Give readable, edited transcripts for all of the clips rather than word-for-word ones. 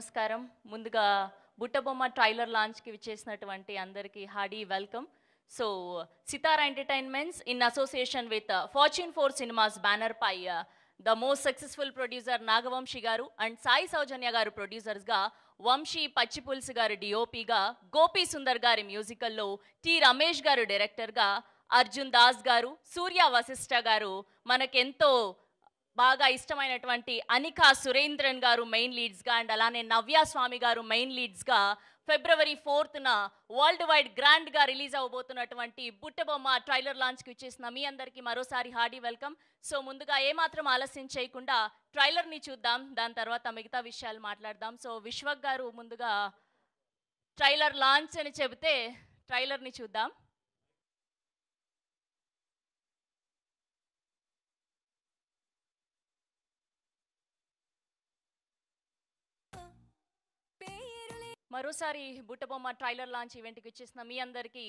నమస్కారం. ముందుగా బుట్టబొమ్మ ట్రైలర్ లాంచ్కి విచ్చేసినటువంటి అందరికీ hearty welcome. So Sitara entertainments in association with fortune 4 cinemas banner పై the most successful producer Nagavamsi garu and Sai సౌజన్య గారు ప్రొడ్యూసర్స్గా, వంశీ పచ్చిపుల్స్ గారు డిఓపిగా, గోపీ సుందర్ గారి మ్యూజికల్లో, టి రమేష్ గారు డైరెక్టర్గా, అర్జున్ దాస్ గారు, సూర్య వశిష్ఠ గారు, మనకెంతో బాగా ఇష్టమైనటువంటి అనికా సురేంద్రన్ గారు మెయిన్ లీడ్స్గా అండ్ అలానే నవ్య స్వామి గారు మెయిన్ లీడ్స్గా ఫిబ్రవరి 4న వరల్డ్ వైడ్ గ్రాండ్గా రిలీజ్ అవ్వబోతున్నటువంటి బుట్టబొమ్మ ట్రైలర్ లాంచ్కి ఇచ్చేసిన మీ అందరికీ మరోసారి హార్డీ వెల్కమ్. సో ముందుగా ఏమాత్రం ఆలస్యం చేయకుండా ట్రైలర్ని చూద్దాం, దాని తర్వాత మిగతా విషయాలు మాట్లాడదాం. సో విశ్వక్ గారు ముందుగా ట్రైలర్ లాంచ్ అని చెబితే ట్రైలర్ని చూద్దాం. మరోసారి బుట్టబొమ్మ ట్రైలర్ లాంచ్ ఈవెంట్కి వచ్చేసిన మీ అందరికీ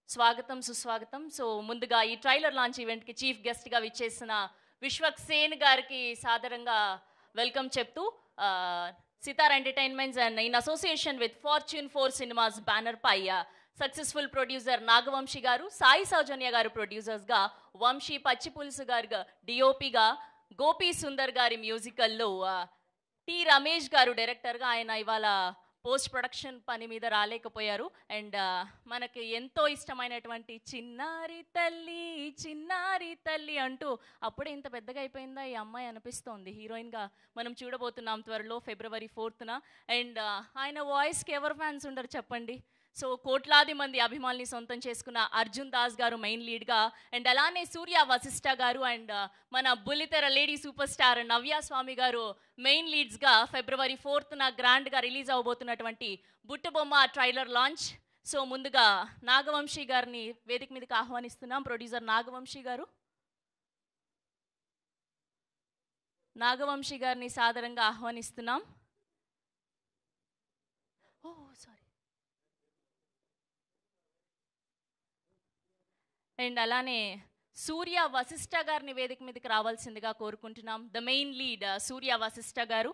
స్వాగతం సుస్వాగతం. సో ముందుగా ఈ ట్రైలర్ లాంచ్ ఈవెంట్కి చీఫ్ గెస్ట్గా విచ్చేసిన విశ్వక్ సేన్ గారికి సాదరంగా వెల్కమ్ చెప్తూ, Sithara entertainments and in association with fortune 4 cinemas banner పై సక్సెస్ఫుల్ ప్రొడ్యూసర్ నాగవంశీ గారు, సాయి సౌజన్య గారు ప్రొడ్యూసర్స్గా, వంశీ పచ్చిపుల్స్ గారు డిఓపిగా, గోపీ సుందర్ గారి మ్యూజికల్లో, టి రమేష్ గారు డైరెక్టర్గా. ఆయన ఇవాళ పోస్ట్ ప్రొడక్షన్ పని మీద రాలేకపోయారు. అండ్ మనకి ఎంతో ఇష్టమైనటువంటి చిన్నారి తల్లి అంటూ అప్పుడే ఇంత పెద్దగా అయిపోయిందా ఈ అమ్మాయి అనిపిస్తోంది. హీరోయిన్గా మనం చూడబోతున్నాం త్వరలో ఫిబ్రవరి 4న. అండ్ ఆయన వాయిస్కి ఎవరు ఫ్యాన్స్ ఉండరు చెప్పండి. సో కోట్లాది మంది అభిమానుల్ని సొంతం చేసుకున్న అర్జున్ దాస్ గారు మెయిన్ లీడ్గా, అండ్ అలానే సూర్య వశిష్ఠ గారు అండ్ మన బుల్లితెర లేడీ సూపర్ స్టార్ నవ్య స్వామి గారు మెయిన్ లీడ్స్గా ఫిబ్రవరి 4న గ్రాండ్గా రిలీజ్ అవబోతున్నటువంటి బుట్టబొమ్మ ట్రైలర్ లాంచ్. సో ముందుగా నాగవంశీ గారిని వేదిక మీదకి ఆహ్వానిస్తున్నాం. ప్రొడ్యూసర్ నాగవంశీ గారిని సాదరంగా ఆహ్వానిస్తున్నాం. అండ్ అలానే సూర్య వశిష్ఠ గారిని వేదిక మీదకి రావాల్సిందిగా కోరుకుంటున్నాం. ద మెయిన్ లీడ్ సూర్య వశిష్ఠ గారు.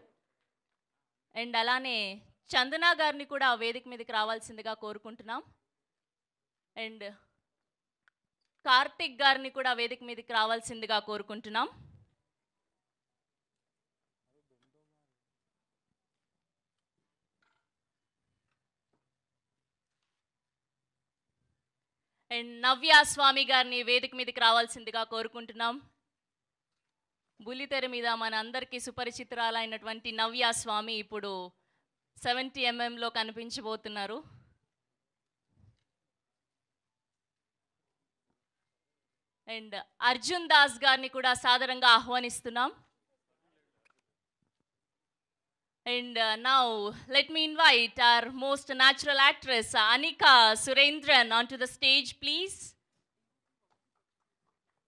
అండ్ అలానే చందన గారిని కూడా వేదిక మీదకి రావాల్సిందిగా కోరుకుంటున్నాం. అండ్ కార్తిక్ గారిని కూడా వేదిక మీదకి రావాల్సిందిగా కోరుకుంటున్నాం. అండ్ నవ్య స్వామి గారిని వేదిక మీదకి రావాల్సిందిగా కోరుకుంటున్నాం. బుల్లితెర మీద మన అందరికీ సుపరిచితురాలైనటువంటి నవ్య స్వామి ఇప్పుడు 70mm కనిపించబోతున్నారు. అండ్ అర్జున్ దాస్ గారిని కూడా సాదరంగా ఆహ్వానిస్తున్నాం. And now let me invite our most natural actress Anika Surendran onto the stage please.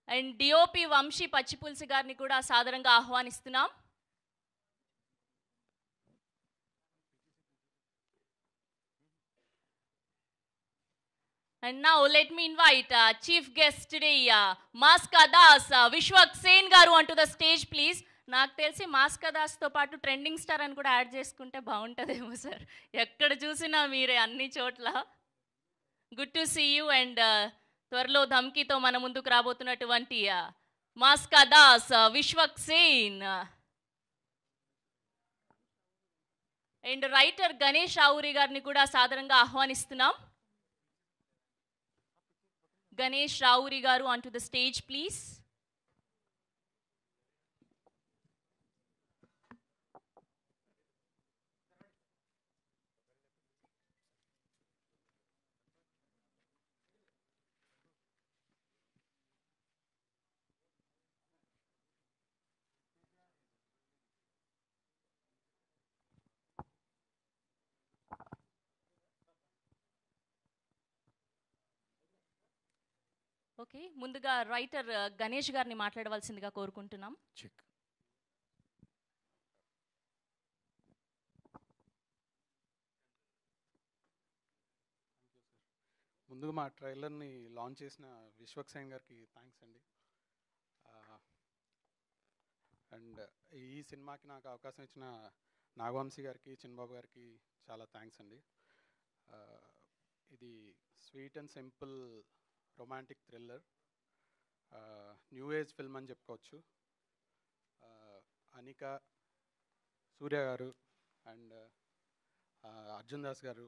And DOP Vamsi పచ్చిపుల్స్ గారిని కూడా సాదరంగా ఆహ్వానిస్తున్నాం. And now let me invite chief guest today Maska Das Vishwak Sen garu onto the stage please. నాకు తెలిసి మాస్కా దాస్తో పాటు trending star అని కూడా add చేసుకుంటే బాగుంటుందేమో సార్. ఎక్కడ చూసినా మీరే అన్ని చోట్ల. Good to see you. And త్వరలో ధమ్కీతో మన ముందుకు రాబోతున్నటువంటి మాస్కా దాస్ విశ్వక్ సేన్ అండ్ రైటర్ గణేష్ రావురి గారిని కూడా సాదరంగా ఆహ్వానిస్తున్నాం. Ganesh Raavuri garu on to the stage please. Okay, ముందుగా రైటర్ గణేష్ గారిని మాట్లాడవలసిందిగా కోరుకుంటున్నాం. ముందుగా మా ట్రైలర్ని లాంచ్ చేసిన విశ్వక్ సేన్ గారికి థ్యాంక్స్ అండి. అండ్ ఈ సినిమాకి నాకు అవకాశం ఇచ్చిన నాగవంశీ గారికి, చిన్నబాబు గారికి చాలా థ్యాంక్స్ అండి. ఇది sweet and simple romantic thriller, new age film అని చెప్పుకోవచ్చు. అనిక, సూర్య గారు అండ్ అర్జున్ దాస్ గారు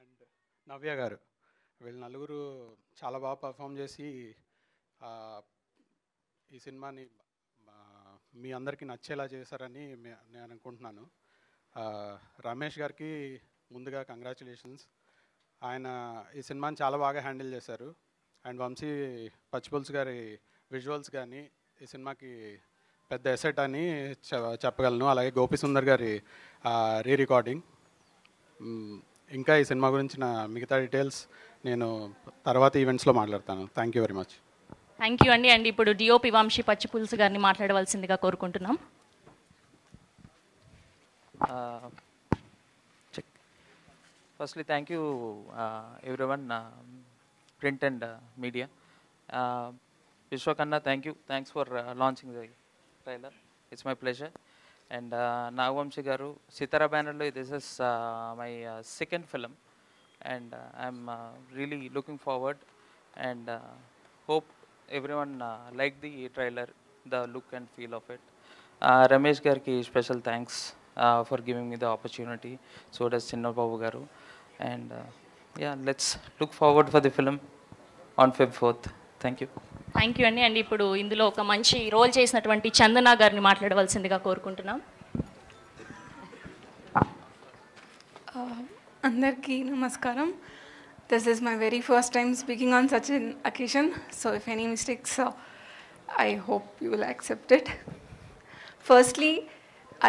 అండ్ నవ్య గారు, వీళ్ళు నలుగురు చాలా బాగా పర్ఫామ్ చేసి ఈ సినిమాని మీ అందరికీ నచ్చేలా చేశారని నేను అనుకుంటున్నాను. రమేష్ గారికి ముందుగా కంగ్రాచులేషన్స్. ఆయన ఈ సినిమాని చాలా బాగా హ్యాండిల్ చేశారు. అండ్ వంశీ పచ్చిపుల్స్ గారి విజువల్స్ కానీ ఈ సినిమాకి పెద్ద ఎసెట్ అని చెప్పగలను. అలాగే గోపి సుందర్ గారి రీ రికార్డింగ్. ఇంకా ఈ సినిమా గురించిన మిగతా డీటెయిల్స్ నేను తర్వాత ఈవెంట్స్లో మాట్లాడతాను. Thank you very much. Thank you అండి. అండ్ ఇప్పుడు డిఓపి వంశీ పచ్చిపుల్స్ గారిని మాట్లాడవలసిందిగా కోరుకుంటున్నాం. Firstly, thank you everyone, print and media. Vishwakanna, thank you. Thanks for launching the trailer. It's my pleasure. And Nagavamshi garu, Sitara banner lo this is my second film, and I'm really looking forward and hope everyone like the trailer, the look and feel of it. Ramesh garki special thanks for giving me the opportunity. So does Chinnababu garu. And yeah, let's look forward for the film on Feb 4th. Thank you. Thank you అండి. And ఇప్పుడు ఇందులో ఒక మంచి role చేసినటువంటి చందన గారిని మాట్లాడవలసిందిగా కోరుకుంటున్నాం. అందరికీ నమస్కారం. This is my very first time speaking on such an occasion, so if any mistakes, I hope you will accept it. Firstly,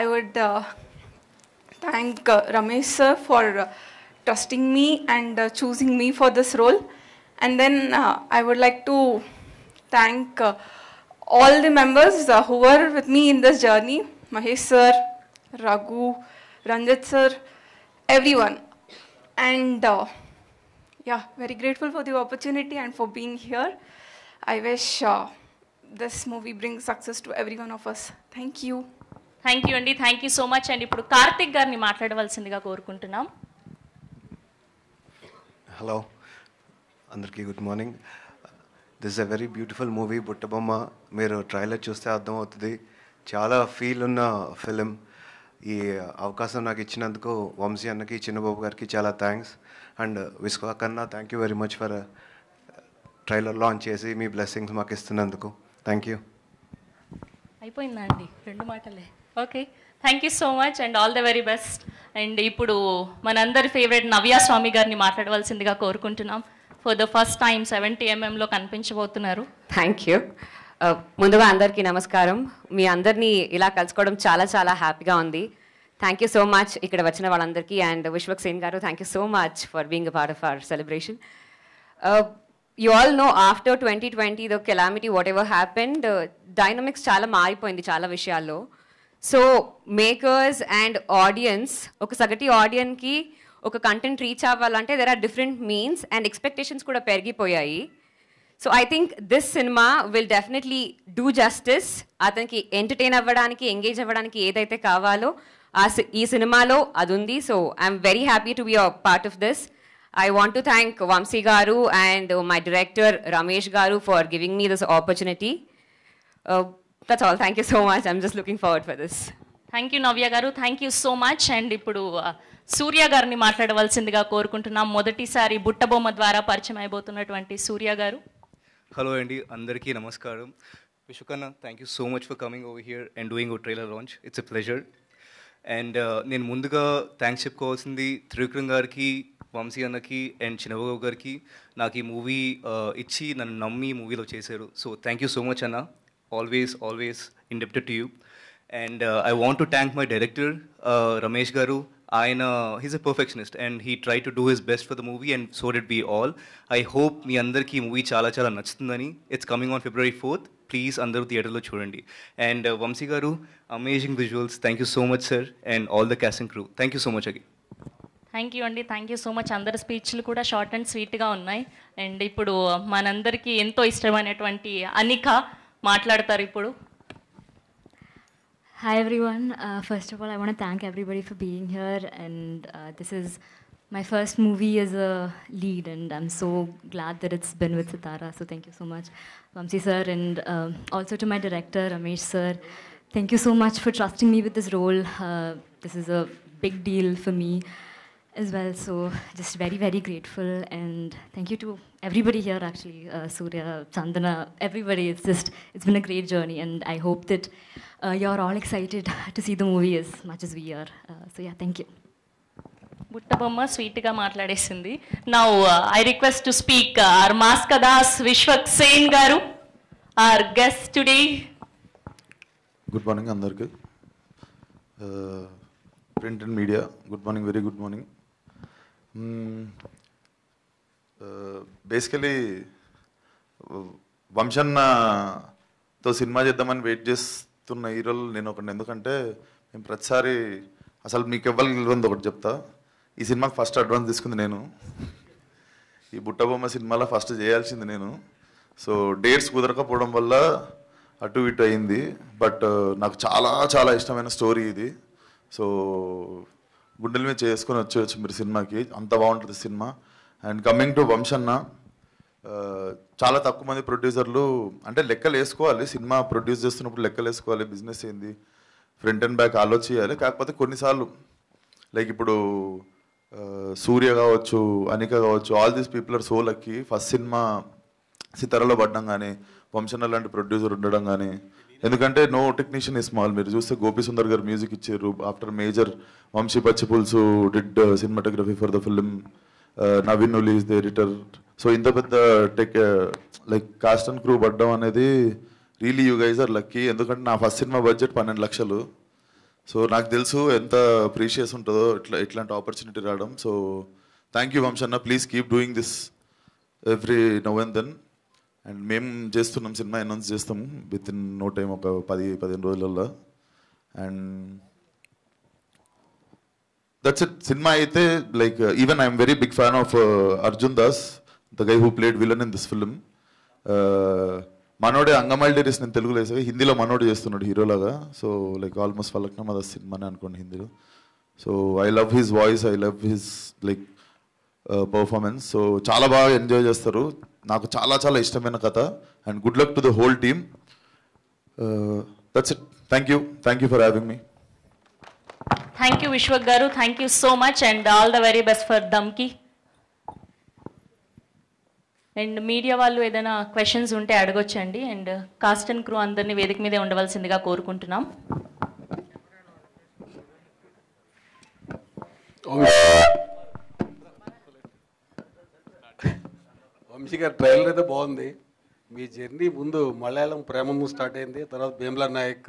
I would thank Ramesh sir for trusting me and choosing me for this role. And then I would like to thank all the members who were with me in this journey. Mahesh sir, Raghu, Ranjit sir, everyone. And yeah, very grateful for the opportunity and for being here. I wish this movie brings success to every one of us. Thank you. Thank you అండి. Thank you so much. And ఇప్పుడు కార్తిక్ గారిని మాట్లాడవలసిందిగా కోరుకుంటున్నాం. Hello అందరికీ good morning. This is a very beautiful movie Buttabomma. మీరు trailer చూస్తే అర్థమవుతుంది, చాలా ఫీల్ ఉన్న ఫిలిం. ఈ అవకాశం నాకు ఇచ్చినందుకు వంశీ అన్నకి, చిన్నబాబు గారికి చాలా థ్యాంక్స్. అండ్ విశ్వకన్నా thank you very much for trailer launch చేసి మీ బ్లెస్సింగ్స్ మాకు ఇస్తున్నందుకు. Thank you. అయిపోయిందా అండి? 2 మాటలే. Okay, thank you so much and all the very best. And ఇప్పుడు మనందరి ఫేవరెట్ నవ్య స్వామి గారిని మాట్లాడవలసిందిగా కోరుకుంటున్నాం. For the first time 70mm కనిపించబోతున్నారు. Thank you. ముందుగా అందరికీ నమస్కారం. మీ అందరినీ ఇలా కలుసుకోవడం చాలా చాలా హ్యాపీగా ఉంది. థ్యాంక్ యూ సో మచ్ ఇక్కడ వచ్చిన వాళ్ళందరికీ. And Vishwak Sen garu, thank you so much for being a part of our celebration. You all know after 2020 the calamity whatever happened, dynamics చాలా మారిపోయింది చాలా విషయాల్లో. సో మేకర్స్ అండ్ ఆడియన్స్, ఒక సగటి ఆడియన్కి ఒక కంటెంట్ రీచ్ అవ్వాలంటే there are different means and expectations కూడా పెరిగిపోయాయి. So I think this cinema will definitely do justice. అతనికి ఎంటర్టైన్ అవ్వడానికి, ఎంగేజ్ అవ్వడానికి ఏదైతే కావాలో ఈ సినిమాలో అది ఉంది. So I'm very happy to be a part of this. I want to thank Vamsi garu and my director Ramesh garu for giving me this opportunity. That's all. Thank you so much. I'm just looking forward for this. Thank you Navya గారు. Thank you so much. And ఇప్పుడు సూర్య గారిని మాట్లాడవలసిందిగా కోరుకుంటున్నాం. మొదటిసారి బుట్టబొమ్మ ద్వారా పరిచయం అయిపోతున్నటువంటి సూర్య గారు. Hello అండి, అందరికీ నమస్కారం. విశ్వకన్నా, thank you so much for coming over here and doing a trailer launch. It's a pleasure. And నేను ముందుగా థ్యాంక్స్ చెప్పుకోవాల్సింది త్రివిక్రమ్ గారికి, వంశీ అన్నకి అండ్ చిన్నబాబు గారికి. నాకు ఈ మూవీ ఇచ్చి నన్ను నమ్మి మూవీలో చేశారు. So thank you so much అన్న. Always indebted to you. And I want to thank my director Ramesh గారు. ఆయన he's a perfectionist and he try to do his best for the movie and so did be all. I hope మీ అందరికీ ఈ movie చాలా చాలా నచ్చుతుందని. It's coming on February 4th. Please అందరూ థియేటర్లో చూడండి. అండ్ వంశీ గారు, amazing visuals. Thank you so much sir and all the cast and crew. Thank you so much again. Thank you అండి. Thank you so much. అందరి స్పీచ్లు కూడా short and స్వీట్గా ఉన్నాయి. అండ్ ఇప్పుడు మనందరికీ ఎంతో ఇష్టమైనటువంటి అనిక మాట్లాడతారు ఇప్పుడు. Hi everyone. First of all, I want to thank everybody for being here, and this is my first movie as a lead, and I'm so glad that it's been with Sitara. So thank you so much, Vamsi sir, and also to my director Ramesh sir. Thank you so much for trusting me with this role. This is a big deal for me as well. So just very, very grateful, and thank you to everybody here actually, Surya, Chandana, everybody. It's been a great journey, and I hope that you're all excited to see the movie as much as we are. So yeah, thank you. Buttabomma స్వీట్గా మాట్లాడేసింది. Now I request to speak our Mass Ka Das Vishwak Sen గారు, our guest today. Good morning అందరికి, print and media good morning, very good morning. Basically వంశన్నతో సినిమా చేద్దామని wait చేస్తున్న హీరోలు నేను ఒకటి. ఎందుకంటే మేము ప్రతిసారి అసలు మీకు ఇవ్వగలిగింది ఒకటి చెప్తా. ఈ సినిమాకి ఫస్ట్ అడ్వాన్స్ తీసుకుంది నేను, ఈ బుట్టబొమ్మ సినిమాలో ఫస్ట్ చేయాల్సింది నేను. సో డేట్స్ కుదరకపోవడం వల్ల అటు ఇటు అయింది. బట్ నాకు చాలా చాలా ఇష్టమైన స్టోరీ ఇది. సో గుండెల మీద చేసుకొని వచ్చేయచ్చు మీరు సినిమాకి, అంత బాగుంటుంది సినిమా. అండ్ కమింగ్ టు వంశన్న, చాలా తక్కువ మంది ప్రొడ్యూసర్లు అంటే లెక్కలు వేసుకోవాలి, సినిమా ప్రొడ్యూస్ చేస్తున్నప్పుడు లెక్కలు వేసుకోవాలి, బిజినెస్ ఏంది ఫ్రంట్ అండ్ బ్యాక్ ఆలోచించాలి. కాకపోతే కొన్నిసార్లు లైక్ ఇప్పుడు సూర్య కావచ్చు, అనిక కావచ్చు, all these people are so lucky. First cinema సితారాలో పడ్డం కానీ, వంశన్న లాంటి ప్రొడ్యూసర్ ఉండడం కానీ. ఎందుకంటే నో టెక్నీషియన్ ఇస్ స్మాల్. మీరు చూస్తే గోపి సుందర్ గారు మ్యూజిక్ ఇచ్చారు. After Major Vamsi Pachipulusu did cinematography for the film, Naveen Nooli is the editor. So ఇంత పెద్ద లైక్ కాస్ట్ అండ్ క్రూ పడ్డం అనేది really you guys are lucky. ఎందుకంటే నా ఫస్ట్ సినిమా బడ్జెట్ 12 లక్షలు. సో నాకు తెలుసు ఎంత ప్రీషియస్ ఉంటుందో ఇట్లాంటి ఆపర్చునిటీ రావడం. సో థ్యాంక్ యూ వంశన్న, please keep doing this every now and then. And మేము చేస్తున్నాం, సినిమా అనౌన్స్ చేస్తాము విత్ ఇన్ నో టైం, ఒక 10-15 రోజులలో. And that's it. సినిమా అయితే like even I'm very big fan of Arjun Das, the guy who played villain in this film. మనోడే Angamaly diaries నేను తెలుగులో వేసా, హిందీలో మనోడు చేస్తున్నాడు హీరోలాగా. So like almost Falaknuma Das సినిమానే అనుకోండి హిందీలో. So I love his voice, I love his like performance. So చాలా బాగా ఎంజాయ్ చేస్తారు. నాకు చాలా చాలా ఇష్టమైన కథ. And good luck to the whole team. That's it. Thank you for having me. Thank you Vishwak గారు, thank you so much, and all the very best for Dhamki. And media వాళ్ళు ఏదైనా క్వశ్చన్స్ ఉంటే అడగొచ్చండి. అండ్ కాస్ట్ అండ్ క్రూ అందరినీ వేదిక మీదే ఉండవలసిందిగా కోరుకుంటున్నాం. వంశీ గారి ట్రైలర్ అయితే బాగుంది. మీ జర్నీ ముందు మలయాళం ప్రేమము స్టార్ట్ అయింది, తర్వాత భీమ్లా నాయక్,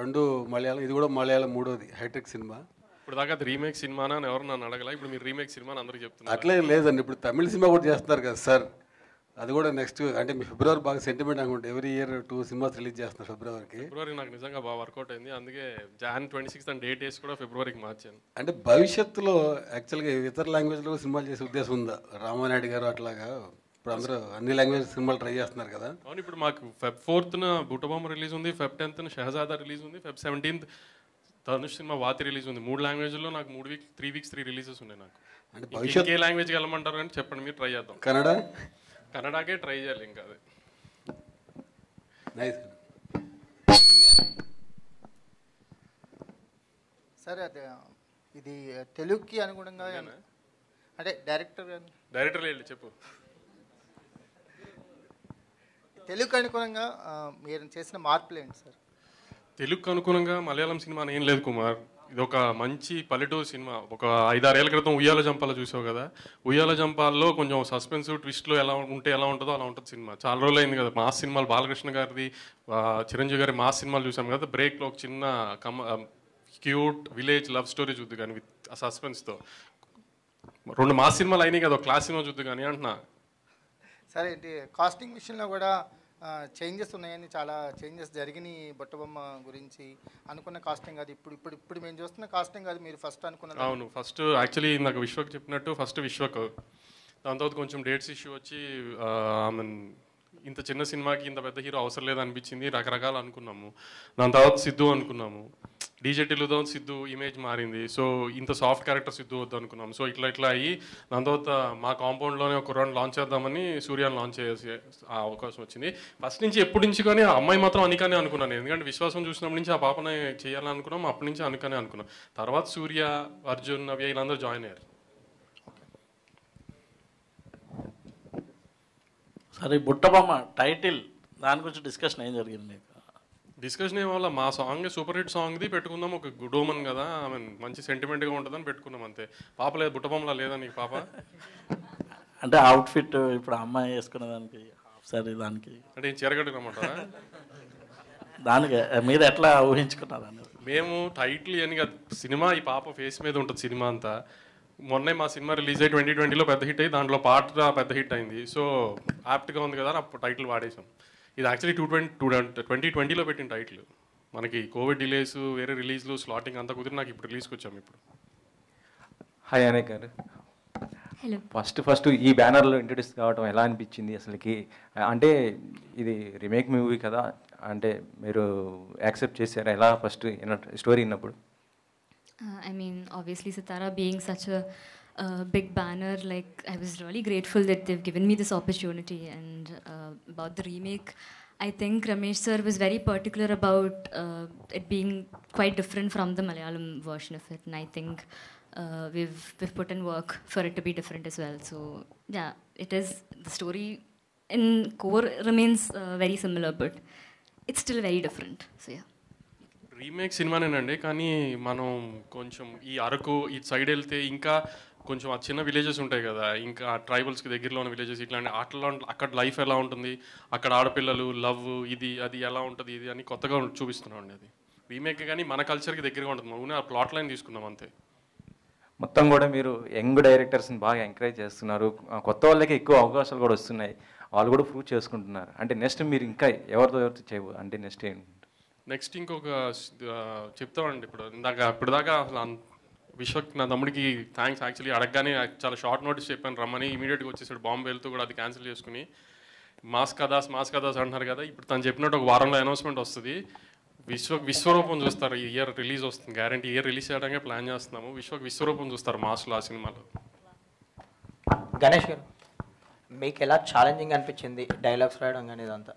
రెండు మలయాళం, ఇది కూడా మలయాళం మూడోది హైటెక్ సినిమా. ఇప్పుడు దాకా అది రీమేక్ సినిమానా అని ఎవరు నన్ను అడగల. ఇప్పుడు మీరు రీమేక్ సినిమా అందరికీ చెప్తున్నారు. అట్లే లేదండి, ఇప్పుడు తమిళ సినిమా కూడా చేస్తున్నారు కదా సార్. అది కూడా నెక్స్ట్ అంటే మీ ఫిబ్రవరి బాగా సెంటిమెంట్ అనుకుంటే, ఎవ్రీ ఇయర్ 2 సినిమాస్ రిలీజ్ చేస్తున్నారు ఫిబ్రవరి నాకు నిజంగా బాగా వర్కౌట్ అయింది. అందుకే Jan 26 అని డేట్ వేసి కూడా ఫిబ్రవరికి మార్చాను. అంటే భవిష్యత్తులో యాక్చువల్గా ఇతర లాంగ్వేజ్లో సినిమాలు చేసే ఉద్దేశం ఉందా? రామానాయుడు గారు అట్లాగా ఇప్పుడు అందరూ అన్ని లాంగ్వేజ్ సినిమాలు ట్రై చేస్తున్నారు కదా. అవును, ఇప్పుడు మాకు Feb 4th బుట్టబొమ్మ రిలీజ్ ఉంది, Feb 10th షహజాదా రిలీజ్ ఉంది, Feb 17th Dhanush cinema Vaathi release ఉంది. 3 లాంగ్వేజ్లో నాకు 3 వీక్స్ 3 రిలీజెస్ ఉన్నాయి నాకు. అంటే భవిష్యత్ ఏ లాంగ్వేజ్కి వెళ్ళమంటారు అని చెప్పండి, మీరు ట్రై చేద్దాం. కన్నడకే ట్రై చేయాలి. ఇంకా అది నైస్. సరే, అదే ఇది తెలుగుకి అనుగుణంగా అంటే డైరెక్టర్ వెళ్ళి చెప్పు. తెలుగుకి అనుగుణంగా మీరు చేసిన మార్పులు ఏంటి సార్? తెలుగుకు అనుగుణంగా మలయాళం సినిమా ఏం లేదు కుమార్. ఇది ఒక మంచి పల్లెటూరు సినిమా. ఒక 5-6 ఏళ్ల క్రితం ఉయ్యాల జంపాల చూసావు కదా, ఉయ్యాల జంపాల్లో కొంచెం సస్పెన్స్ ట్విస్ట్లో ఎలా ఉంటుందో అలా ఉంటుంది సినిమా. చాలా రోజులు అయింది కదా మాస్ సినిమాలు, బాలకృష్ణ గారిది, చిరంజీవి గారి మాస్ సినిమాలు చూసాం కదా. బ్రేక్లో ఒక చిన్న క్యూట్ విలేజ్ లవ్ స్టోరీ చూద్దు కానీ విత్ ఆ సస్పెన్స్తో 2 మాస్ సినిమాలు అయినాయి కదా, ఒక క్లాస్ సినిమా చూద్దు కానీ అంటున్నా. సరే, ఏంటి కాస్టింగ్ విషయంలో కూడా చేంజెస్ ఉన్నాయని, చాలా చేంజెస్ జరిగినాయి బుట్టబొమ్మ గురించి. అనుకున్న కాస్టింగ్ అది ఇప్పుడు మేము చూస్తున్న కాస్టింగ్ అది మీరు ఫస్ట్ అనుకున్న. అవును, ఫస్ట్ యాక్చువల్లీ నాకు విశ్వక్ చెప్పినట్టు ఫస్ట్ విశ్వక్, దాని తర్వాత కొంచెం డేట్స్ ఇష్యూ వచ్చి ఇంత చిన్న సినిమాకి ఇంత పెద్ద హీరో అవసరం లేదనిపించింది. రకరకాలు అనుకున్నాము. దాని తర్వాత సిద్ధు అనుకున్నాము. డీజే టిల్లుతో సిద్ధు ఇమేజ్ మారింది. సో ఇంత సాఫ్ట్ క్యారెక్టర్ సిద్ధు వద్దు అనుకున్నాం. సో ఇట్లా అయ్యి దాని తర్వాత మా కాంపౌండ్లోనే ఒక రౌండ్ లాంచ్ చేద్దామని సూర్యాన్ని లాంచ్ చేసే ఆ అవకాశం వచ్చింది. ఫస్ట్ నుంచి ఎప్పటి నుంచి కానీ ఆ అమ్మాయి మాత్రం అనికానే అనుకున్నాను. ఎందుకంటే విశ్వాసం చూసినప్పటి నుంచి ఆ పాపని చేయాలని అనుకున్నాం. అప్పటి నుంచి అనికానే అనుకున్నాం. తర్వాత సూర్య, అర్జున్, నవ్య వీళ్ళందరూ జాయిన్ అయ్యారు. సరే, బుట్టబొమ్మ టైటిల్ దాని గురించి డిస్కషన్ ఏం జరిగింది మీకు? డిస్కషన్ ఏమో మా సాంగ్ సూపర్ హిట్ సాంగ్ది పెట్టుకుందాం, ఒక గుడ్ ఓమన్ కదా, ఐ మీన్ మంచి సెంటిమెంట్గా ఉంటుందని పెట్టుకున్నాం అంతే. పాప లేదు, బుట్టబొమ్మలా లేదా నీకు పాప? అంటే అవుట్ఫిట్ ఇప్పుడు అమ్మాయి వేసుకునే దానికి సరే దానికి అంటే ఏం చీరగట్టుకున్నామంటారా? దానికి మీరు ఎట్లా ఊహించుకున్నారు అనేది? మేము టైటిల్ అని కాదు, సినిమా ఈ పాప ఫేస్ మీద ఉంటుంది సినిమా అంతా. మొన్నే మా సినిమా రిలీజ్ అయ్యి 2020లో పెద్ద హిట్ అయ్యి దాంట్లో పాట పెద్ద హిట్ అయింది. సో యాప్ట్గా ఉంది కదా అప్పుడు టైటిల్ వాడేసాం. ఇది యాక్చువల్లీ 2020లో పెట్టిన టైటిల్. మనకి కోవిడ్ డిలేస్, వేరే రిలీజ్లు, స్లాటింగ్ అంతా కుదిరి నాకు ఇప్పుడు రిలీజ్కి వచ్చాము. ఇప్పుడు హాయ్ అనేక్ గారు. హలో. ఫస్ట్ ఈ బ్యానర్లో ఇంట్రడ్యూస్ కావడం ఎలా అనిపించింది అసలుకి? అంటే ఇది రీమేక్ మూవీ కదా, అంటే మీరు యాక్సెప్ట్ చేశారా ఎలా ఫస్ట్ స్టోరీ విన్నప్పుడు? I mean, obviously, Sitara being such a big banner, like, I was really grateful that they've given me this opportunity. And about the remake, I think Ramesh sir was very particular about it being quite different from the Malayalam version of it. And I think we've put in work for it to be different as well. So, yeah, it is, the story in core remains very similar, but it's still very different. So, yeah. Remake సినిమానేనండి, కానీ మనం కొంచెం ఈ అరకు ఈ side వెళ్తే ఇంకా కొంచెం ఆ చిన్న విలేజెస్ ఉంటాయి కదా, ఇంకా ట్రైబల్స్కి దగ్గరలో ఉన్న విలేజెస్, ఇట్లాంటి అక్కడ లైఫ్ ఎలా ఉంటుంది, అక్కడ ఆడపిల్లలు లవ్ ఇది అది ఎలా ఉంటుంది ఇది అని కొత్తగా చూపిస్తున్నాం అండి. అది రీమేక్ కానీ మన కల్చర్కి దగ్గరగా ఉంటుంది. మనం ఆ ప్లాట్ లైన్ తీసుకున్నాం అంతే. మొత్తం కూడా మీరు యంగ్ డైరెక్టర్స్ని బాగా ఎంకరేజ్ చేస్తున్నారు. కొత్త వాళ్ళకి ఎక్కువ అవకాశాలు కూడా వస్తున్నాయి, వాళ్ళు కూడా ప్రూవ్ చేసుకుంటున్నారు. అంటే నెక్స్ట్ మీరు ఇంకా ఎవరితో చేయబో అంటే నెక్స్ట్ ఏంటి? నెక్స్ట్ ఇంకొక చెప్తామండి. ఇప్పటిదాకా అసలు విశ్వక్ నా తమ్ముడికి థ్యాంక్స్. యాక్చువల్లీ అడగగానే చాలా షార్ట్ నోటీస్ చెప్పాను రమ్మని, ఇమీడియట్గా వచ్చేసాడు. బాంబే వెళ్తూ కూడా అది క్యాన్సిల్ చేసుకుని మాస్ కదాస్ అంటున్నారు కదా, ఇప్పుడు తను చెప్పినట్టు ఒక వారంలో అనౌన్స్మెంట్ వస్తుంది. విశ్వరూపం చూస్తారు. ఈ ఇయర్ రిలీజ్ వస్తుంది, గ్యారంటీ ఇయర్ రిలీజ్ చేయడానికి ప్లాన్ చేస్తున్నాము. విశ్వరూపం చూస్తారు మాస్లో ఆ సినిమాలో. గణేష్ గారు, మీకు ఎలా ఛాలెంజింగ్ అనిపించింది డైలాగ్స్ రాయడం కానీ ఇదంతా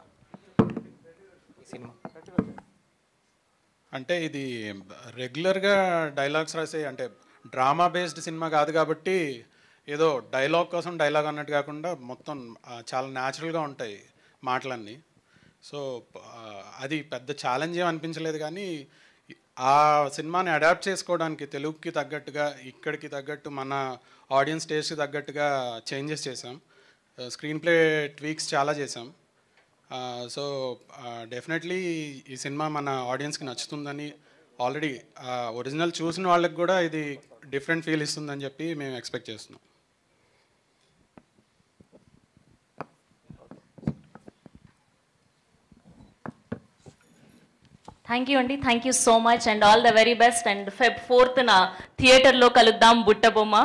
ఈ సినిమా? అంటే ఇది రెగ్యులర్గా డైలాగ్స్ రాసే, అంటే డ్రామా బేస్డ్ సినిమా కాదు కాబట్టి ఏదో డైలాగ్ కోసం డైలాగ్ అన్నట్టు కాకుండా మొత్తం చాలా న్యాచురల్గా ఉంటాయి మాటలన్నీ. సో అది పెద్ద ఛాలెంజ్ ఏం అనిపించలేదు. కానీ ఆ సినిమాని అడాప్ట్ చేసుకోవడానికి తెలుగుకి తగ్గట్టుగా, ఇక్కడికి తగ్గట్టు, మన ఆడియన్స్ టేస్ట్కి తగ్గట్టుగా చేంజెస్ చేసాం. స్క్రీన్ ప్లే ట్వీక్స్ చాలా చేసాం. సో డెఫినెట్లీ ఈ సినిమా మన ఆడియన్స్కి నచ్చుతుందని, ఆల్రెడీ ఒరిజినల్ చూసిన వాళ్ళకి కూడా ఇది డిఫరెంట్ ఫీల్ ఇస్తుందని చెప్పి మేము ఎక్స్పెక్ట్ చేస్తున్నాం. థ్యాంక్ యూ అండి, thank you so much and all the very best. And Feb 4th థియేటర్లో కలుద్దాం బుట్టబొమ్మ.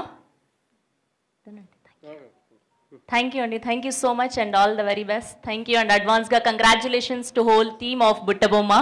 థ్యాంక్ యూ అండి, thank you so much and all the very best. Thank you and అడ్వాన్స్గా congratulations to whole team of బుట్టబొమ్మ.